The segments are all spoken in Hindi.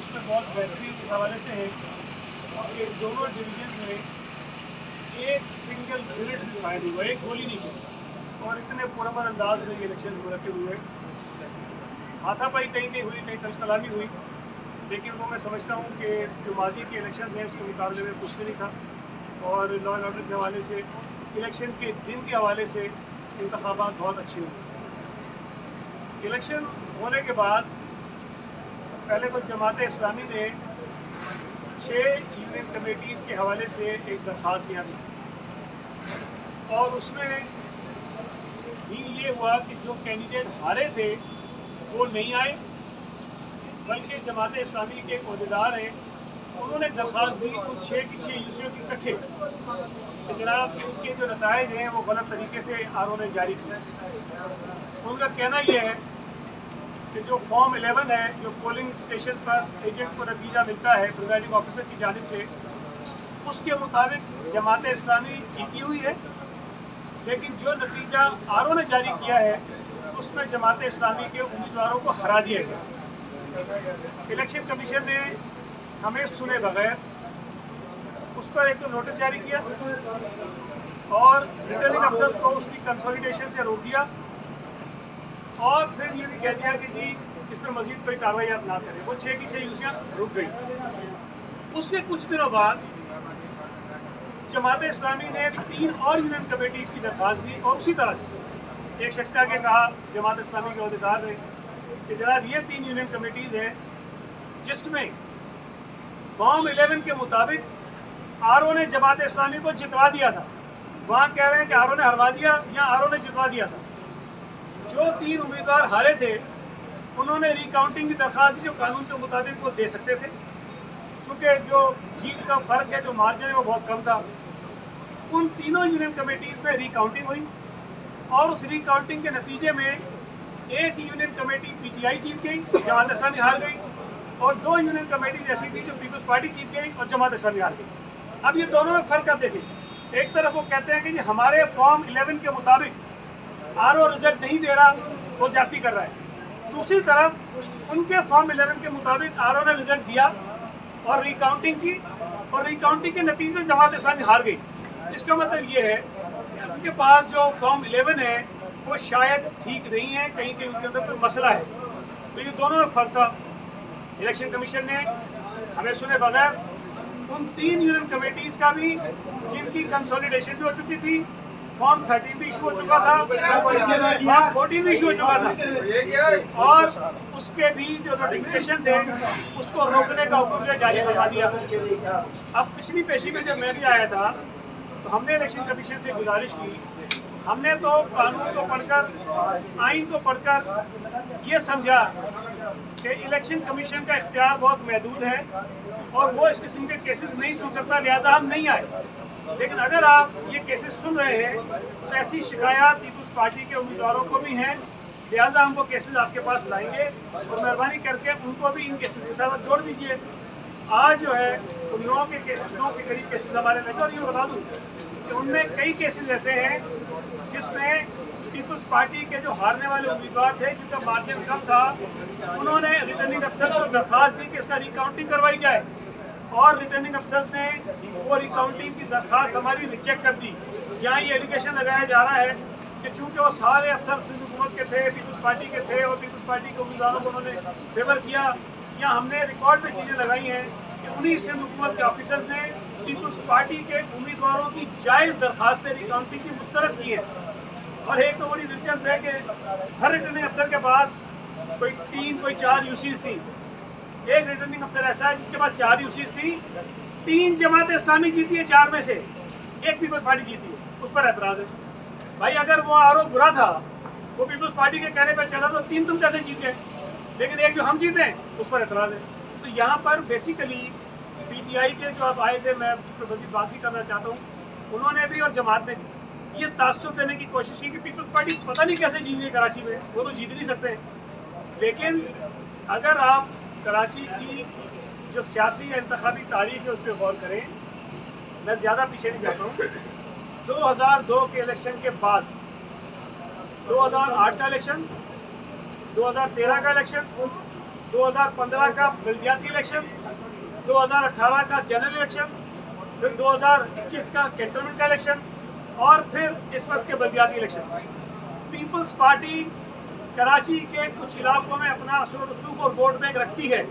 उसमें बहुत बेहतरीन इस हवाले से है कि दोनों डिवीजन में एक सिंगल बुलेट भी फायर हुआ, एक गोली नहीं चली और इतने पुरअमन अंदाज में ये इलेक्शन रखे हुए। हाथापाई कहीं कहीं हुई, कहीं तलखलामी हुई, लेकिन वो मैं समझता हूँ कि जो माजी के इलेक्शन हैं उसके मुकाबले में कुछ भी नहीं था और लॉ एंड ऑर्डर के हवाले से, इलेक्शन के दिन के हवाले से इंतखाबात बहुत अच्छे हुए। इलेक्शन होने के बाद पहले तो जमात इस्लामी ने 6 यूनियन कमेटीज़ के हवाले से एक दरख्वास्त यहाँ दी और उसमें भी ये हुआ कि जो कैंडिडेट हारे थे वो नहीं आए, बल्कि जमात इस्लामी के अहदेदार हैं उन्होंने दरख्वास्त दी उन 6 की 6 यूनियन के इकट्ठे कि जनाब इनके जो नताइज हैं वो गलत तरीके से आर ने जारी किए। उनका कहना यह है कि जो फॉर्म 11 है, जो पोलिंग स्टेशन पर एजेंट को नतीजा मिलता है प्रिजाइडिंग ऑफिसर की जानिब से, उसके मुताबिक जमात इस्लामी जीती हुई है, लेकिन जो नतीजा आर ने जारी किया है उसमें जमात इस्लामी के उम्मीदवारों को हरा दिया गया। इलेक्शन कमीशन ने हमें सुने बगैर उस पर एक तो नोटिस जारी किया और रिटर्निंग अफसर्स को उसकी कंसोलिडेशन से रोक दिया और फिर ये भी कह दिया कि जी इस पर मजीद कोई कार्रवाई आप ना करें। वो 6 की 6 यूनियन रुक गई। उसके कुछ दिनों बाद जमात इस्लामी ने 3 और यूनियन कमेटीज़ की दरख्वास्त दी और उसी तरह एक शख्स आगे कहा जमात इस्लामी के अहदेदार ने कि जनाब ये 3 यूनियन कमेटीज़ हैं जिसमें फॉर्म 11 के मुताबिक आर ने जमात इस्लामी को जितवा दिया था। वहाँ कह रहे हैं कि आर ने हरवा दिया या आर ने जितवा दिया था। जो 3 उम्मीदवार हारे थे उन्होंने रिकाउंटिंग की दरख्वास्त दी जो कानून के मुताबिक वो दे सकते थे, चूँकि जो जीत का फ़र्क है, जो मार्जिन है वो बहुत कम था। उन तीनों यूनियन कमेटीज़ में रिकाउंटिंग हुई और उस रिकाउंटिंग के नतीजे में एक यूनियन कमेटी PTI जीत गई, जमात इस्लामी हार गई, और 2 यूनियन कमेटी ऐसी थी जो पीपल्स पार्टी जीत गई और जमात इस्लामी हार गई। अब ये दोनों में फ़र्क आप देखें, एक तरफ वो कहते हैं कि जी हमारे फॉर्म 11 के मुताबिक RO रिजल्ट नहीं दे रहा, वो ज्यादती कर रहा है। दूसरी तरफ उनके फॉर्म 11 के मुताबिक RO ने रिजल्ट दिया और रिकाउंटिंग की और रिकाउंटिंग के नतीजे में जमात इस्लामी हार गई। इसका मतलब ये है कि उनके पास जो फॉर्म 11 है वो शायद ठीक नहीं है, कहीं कहीं उनके अंदर कोई मसला है। तो ये दोनों में फ़र्क था। इलेक्शन कमीशन ने हमें सुने बगैर उन 3 यूनियन कमेटीज़ का भी, जिनकी कंसोलिडेशन भी हो चुकी थी, फॉर्म 13 भी इशू हो चुका था, फॉर्म 14 भी इशू हो चुका था और उसके भी जो नोटिफिकेशन थे उसको रोकने का हुक्म जो जारी करवा दिया। अब पिछली पेशी में जब मैं भी आया था तो हमने इलेक्शन कमीशन से गुजारिश की, हमने तो कानून को पढ़कर, आइन को पढ़कर ये समझा कि इलेक्शन कमीशन का इख्तियार बहुत महदूद है और वो इस किस्म के केसेस नहीं सुन सकता, लिहाजा हम नहीं आए। लेकिन अगर आप ये केसेस सुन रहे हैं तो ऐसी शिकायत पीपल्स पार्टी के उम्मीदवारों को भी हैं, लिहाजा हम वो केसेस आपके पास लाएंगे और मेहरबानी करके उनको भी इन केसेस के साथ जोड़ दीजिए। आज जो है 9 के करीब केसेस हमारे लगे और ये बता दूँ कि उनमें कई केसेस ऐसे हैं जिसमें पीपल्स पार्टी के जो हारने वाले उम्मीदवार थे जिनका मार्जिन कम था, उन्होंने रिटर्निंग अफसर्स को दरख्वास्त दी कि इसका रिकाउंटिंग करवाई जाए और रिटर्निंग अफसर्स ने वो रिकाउंटिंग की दरख्वास्त हमारी रिजेक्ट कर दी। यहाँ ये एलिगेशन लगाया जा रहा है कि चूँकि वो सारे अफसर सिंध हुकूमत के थे, पीपल्स पार्टी के थे और पीपल्स पार्टी के उम्मीदवारों को उन्होंने फेवर किया, या हमने रिकॉर्ड में चीज़ें लगाई हैं कि उन्हीं सिंध हुकूमत के ऑफिसर्स ने पीपल्स पार्टी के उम्मीदवारों की जायज़ दरख्वास्तें रिकाउंटिंग की मुस्तरद की हैं। और एक तो बड़ी दिलचस्प है कि हर रिटर्निंग अफसर के पास कोई 3 कोई 4 यूसीज थी। एक रिटर्निंग अफसर ऐसा है जिसके पास 4 यूसीज थी, 3 जमात इस्लामी जीती है, 4 में से एक पीपल्स पार्टी जीती है, उस पर एतराज़ है। भाई अगर वो आरोप बुरा था, वो पीपल्स पार्टी के कहने पर चला, तो 3 तुम कैसे जीत गए, लेकिन एक जो हम जीते हैं उस पर एतराज़ है। तो यहाँ पर बेसिकली PTI के जो आप आए थे, मैं उस पर मज़ीद बात भी करना चाहता हूँ, उन्होंने भी और जमात ने भी ये तासुब देने की कोशिश की कि पीपल्स पार्टी पता नहीं कैसे जीत गई कराची में, वो तो जीत नहीं सकते। लेकिन अगर आप कराची की जो सियासी या इंतखाबी तारीख है उस पर गौर करें, मैं ज़्यादा पीछे नहीं जाता हूँ, 2002 के इलेक्शन के बाद 2008 का इलेक्शन, 2013 का इलेक्शन 2015 का बल्दियाती इलेक्शन, 2018 का जनरल इलेक्शन, फिर 2021 का कैंटोनमेंट का इलेक्शन और फिर इस वक्त के बल्दियाती इलेक्शन। पीपल्स पार्टी कराची के कुछ इलाकों में अपना असर रसूख और वोट बैंक रखती है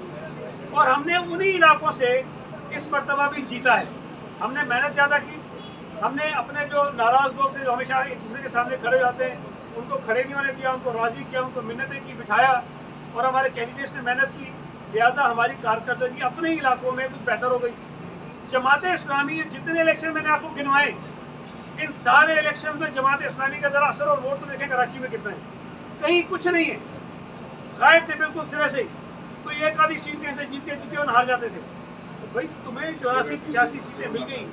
और हमने उन्हीं इलाकों से इस मरतबा भी जीता है। हमने मेहनत ज़्यादा की, हमने अपने जो नाराज़ लोग थे जो हमेशा एक दूसरे के सामने खड़े जाते हैं उनको खड़े नहीं होने दिया, उनको राज़ी किया, उनको मिन्नतें की, बिठाया और हमारे कैंडिडेट्स ने मेहनत की, लिहाजा हमारी कारकर्दगी अपने इलाकों में कुछ बेहतर हो गई। जमात इस्लामी जितने इलेक्शन मैंने आपको गिनवाए, इन सारे इलेक्शन में जमात इस्लामी का ज़रा असर और वोट तो देखें कराची में कितना है, कहीं कुछ नहीं है, गायब थे बिल्कुल सिरे से। तो एक आधी सीट कैसे जीते और हार जाते थे। तो भाई तुम्हें 84-85 सीटें मिल गई,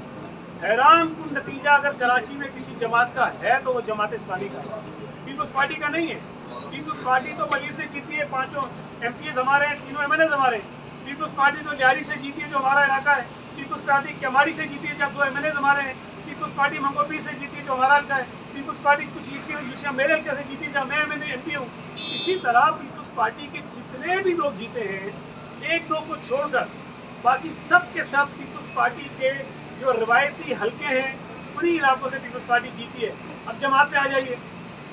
हैरान कुन नतीजा अगर कराची में किसी जमात का है तो वो जमात इस्लामी का है, पीपल्स पार्टी का नहीं है। पीपल्स पार्टी तो मलिर से जीती है, 5 MPs हमारे हैं, 3 MNAs हमारे हैं। पीपल्स पार्टी तो लियारी से जीती है जो हमारा इलाका है। पीपल्स पार्टी कैमारी से जीती है जब 2 MNAs हमारे हैं। पीपल्स पार्टी मंगोपीर से जीती है जो हमारा हल्का है। पीपल्स पार्टी कुछ यूसिया मेरे हल्के से जीती है जहाँ मैं MP हूँ। इसी तरह पीपल्स पार्टी के जितने भी लोग जीते हैं, 1-2 को छोड़कर बाकी सब के सब पीपल्स पार्टी के जो रवायती हल्के हैं उन्हीं इलाकों से पीपल्स पार्टी जीती है। अब जमात पे आ जाइए।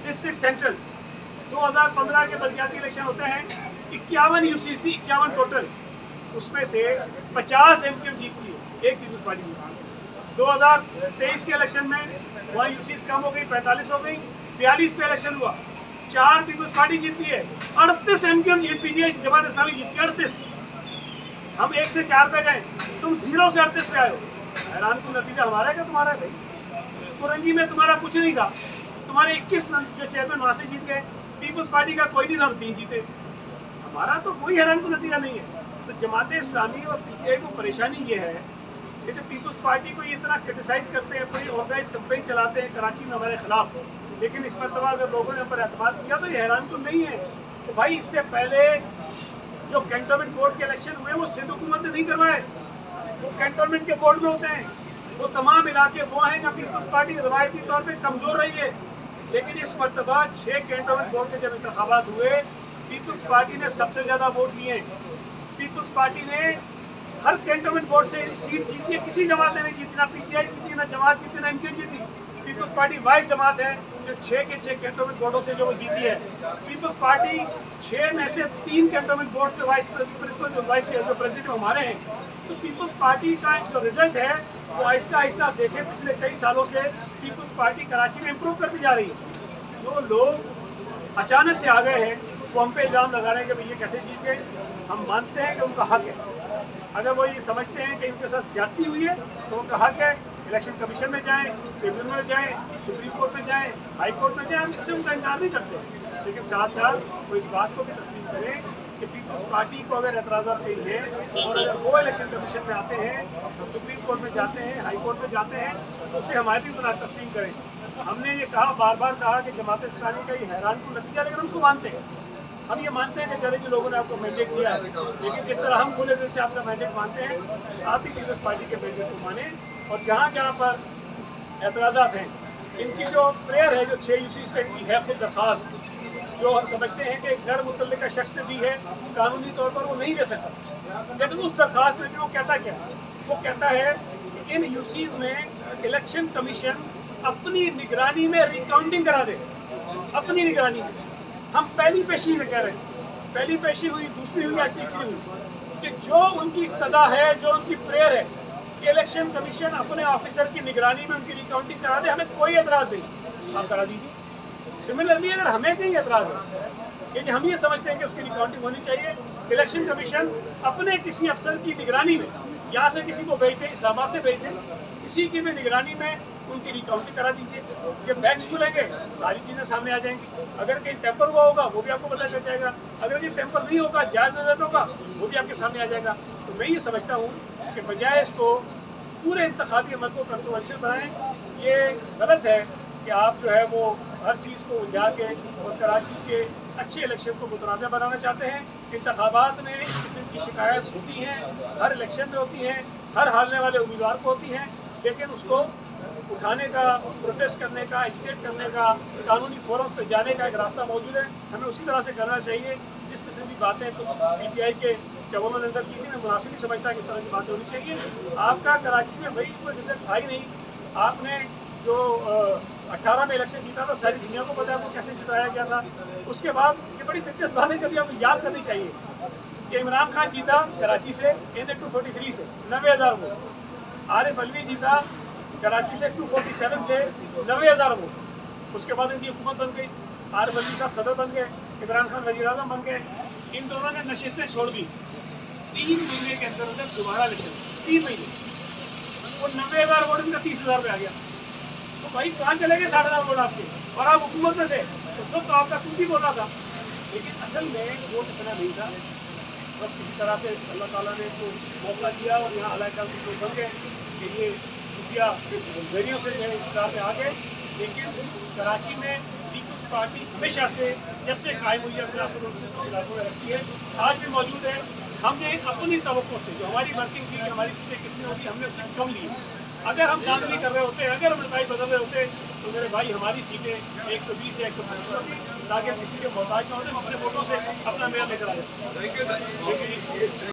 डिस्ट्रिक्ट सेंट्रल 2015 के बल्दियाती इलेक्शन होते हैं, 51 यूसीज थी, 51 टोटल, उसमें से 50 MQ जीती है एक पीपल्स पार्टी में। 2023 के इलेक्शन में वहाँ यूसीज कम हो गई, 45 हो गई, 42 पे इलेक्शन हुआ, 4 पीपल्स पार्टी जीती है, 38 MQ ये PGI जमात इस्लामी जीती है, 38। हम 1 से 4 पे गए, तुम 0 से 38 पे आए हो। हैरान को नतीजा हमारा है क्या तुम्हारा है भाई? कुरंगी में तुम्हारा कुछ नहीं था, तुम्हारे 21 जो चेयरमैन वहाँ से जीत गए, पीपल्स पार्टी का कोई नहीं था, 3 जीते। हमारा तो कोई हैरान को नतीजा नहीं है। तो जमात इस्लामी और PTI को परेशानी ये है कि जो पीपल्स पार्टी को ये इतना क्रिटिसाइज करते हैं, पूरी ऑर्गेनाइज कैंपेन चलाते हैं कराची में हमारे खिलाफ, लेकिन इस मरतबा अगर लोगों ने पर एतमाद किया तो ये हैरान तो नहीं है। तो भाई इससे पहले जो कैंटोनमेंट बोर्ड के इलेक्शन हुए वो सिंध हुकूमत ने नहीं करवाए, वो कैंटोनमेंट के बोर्ड में होते हैं। वो तमाम इलाके वो हैं जहाँ पीपल्स पार्टी रवायती तौर पे कमज़ोर रही है, लेकिन इस मरतबा 6 कैंटोनमेंट बोर्ड के जब इंतखाबात हुए, पीपल्स पार्टी ने सबसे ज़्यादा वोट लिए। पीपल्स पार्टी ने हर कैंटोनमेंट बोर्ड से सीट जीती है, किसी जमात ने नहीं जीती, ना PTI जीती, ना जमात जीती, ना MQ जीती। पीपल्स पार्टी वाइज जमात है जो 6 के 6 कैंटोनमेंट बोर्डों से जो वो जीती है। पीपल्स पार्टी 6 में से 3 कैंटोनमेंट बोर्ड के वाइस प्रेसिडेंट हमारे हैं। तो पीपल्स पार्टी का जो रिजल्ट है वो आहिस्ता आहिस्ता देखें पिछले कई सालों से पीपल्स पार्टी कराची में इम्प्रूव करती जा रही है। जो लोग अचानक से आ गए हैं वो हम पे इल्ज़ाम लगा रहे हैं कि भैया कैसे जीत गए, हम मानते हैं कि उनका हक है। अगर वो ये समझते हैं कि उनके साथ ज्यादती हुई है तो उनका हक है, इलेक्शन कमीशन में जाएं, ट्रिब्यूनल में जाएं, सुप्रीम कोर्ट में जाएं, हाई कोर्ट में जाएं, हम इससे उनका इनकार नहीं करते। लेकिन साथ साथ वो इस बात को भी तस्लीम करें कि पीपल्स पार्टी को अगर एतराज़ात कही है और अगर वो इलेक्शन कमीशन में आते हैं, हम सुप्रीम कोर्ट में जाते हैं, हाई कोर्ट में जाते हैं, तो उसे हमारी भी बना तस्लीम करें। हमने ये कहा, बार बार कहा कि जमात इस्लामी का ये हैरान को नतीजा, लेकिन हम उसको मानते हैं। हम ये मानते हैं कि जरे जो लोगों ने आपको मैंडेट दिया है, लेकिन जिस तरह हम खुले दिल से आपका मैंडेट मानते हैं, आप भी पीपल्स पार्टी के मैंडेट को माने। और जहाँ जहाँ पर एतराज़ात हैं, इनकी जो प्रेयर है, जो 6 यूसीज पे की है खुद दरख्वास्त, जो हम समझते हैं कि गैर मुतल्लिका शख्स ने दी है, कानूनी तौर पर वो नहीं दे सकता, लेकिन उस दरख्वास्त में भी वो कहता क्या, वो कहता है कि इन यूसीज में इलेक्शन कमीशन अपनी निगरानी में रिकाउंटिंग करा दे, अपनी निगरानी में। हम पहली पेशी से कह रहे हैं, पहली पेशी हुई, दूसरी हुई, आज तीसरी हुई, कि जो उनकी इस्तदा है, जो उनकी प्रेयर है कि इलेक्शन कमीशन अपने ऑफिसर की निगरानी में उनकी रिकाउंटिंग करा दे, हमें कोई एतराज़ नहीं, आप करा दीजिए। सिमिलरली अगर हमें कहीं एतराज़ है कि हम ये समझते हैं कि उसकी रिकाउंटिंग होनी चाहिए, इलेक्शन कमीशन अपने किसी अफसर की निगरानी में, यहाँ से किसी को भेज दें, इस्लामाबाद से भेज दें, किसी की भी निगरानी में उनकी रिकाउंटिंग करा दीजिए। जब बैग्स खुलेंगे सारी चीज़ें सामने आ जाएंगी। अगर कहीं टेम्पर हुआ होगा वो भी आपको पता चल जाएगा, अगर ये टेम्पर नहीं होगा, जायज़ रिजल्ट होगा, वो भी आपके सामने आ जाएगा। तो मैं ये समझता हूँ कि बजाय इसको पूरे इंतखाबी अमल को कंट्रोवर्शियल बनाएं, ये गलत है कि आप जो है वो हर चीज़ को उलझा के और कराची के अच्छे इलेक्शन को मुतनाज़ा बनाना चाहते हैं। इंतखाबात में इस किस्म की शिकायत होती हैं, हर इलेक्शन में होती हैं, हर हारने वाले उम्मीदवार को होती हैं, लेकिन उसको उठाने का, प्रोटेस्ट करने का, एजिटेट करने का, कानूनी फोरम्स पे जाने का एक रास्ता मौजूद है। हमें उसी तरह से करना चाहिए जिस किस्म की बातें कुछ PTI के चवनों ने अंदर की थी, मैं मुनासिब नहीं समझता कि इस तरह की बातें होनी चाहिए। आपका कराची में भाई कोई रिजल्ट था ही नहीं। आपने जो 18 में इलेक्शन जीता था, सारी दुनिया को पता है आपको कैसे जिताया गया था। उसके बाद ये बड़ी दिलचस्प बात है, कभी आपको याद करनी चाहिए कि इमरान खान जीता कराची से NA-243 से 90,000 वोट। आरिफ अलवी जीता कराची से 247 से 90,000 वोट। उसके बाद इनकी हुकूमत बन गई, आरिफ अलवी साहब सदर बन गए, इमरान खान वज़ीर आज़म बन गए। इन दोनों ने नशिस्तें छोड़ दी। 3 महीने के अंदर अंदर दोबारा इलेक्शन, 3 महीने, वो 90,000 वोट इनका 30,000 पे आ गया। तो भाई कहाँ चले गए 60,000 वोट आपके? और आप हुकूमत में थे, उस वक्त तो आपका खुद ही बोला था। लेकिन असल में वोट इतना नहीं था, बस किसी तरह से अल्लाह ताला ने तो मौका दिया और यहाँ अलाका लोग बन गए कि ये खुफिया जरियों से जो है इक़्तिदार में आ गए। लेकिन कराची में पीपल्स पार्टी हमेशा से जब से कायम हुई है अपने आप कुछ इलाकों में रखती है, आज भी मौजूद है। हमने अपनी तवक्को से जो हमारी वर्किंग थी, हमारी सीटें कितनी होती, हमने उससे कम ली। अगर हम धांधली कर रहे होते, अगर हम नताइज बदल रहे होते, तो मेरे भाई हमारी सीटें 120 या 125 होती, ताकि हम किसी के मोहताज ना होते, हम अपने वोटों से अपना मेयर लेकर आ जाए।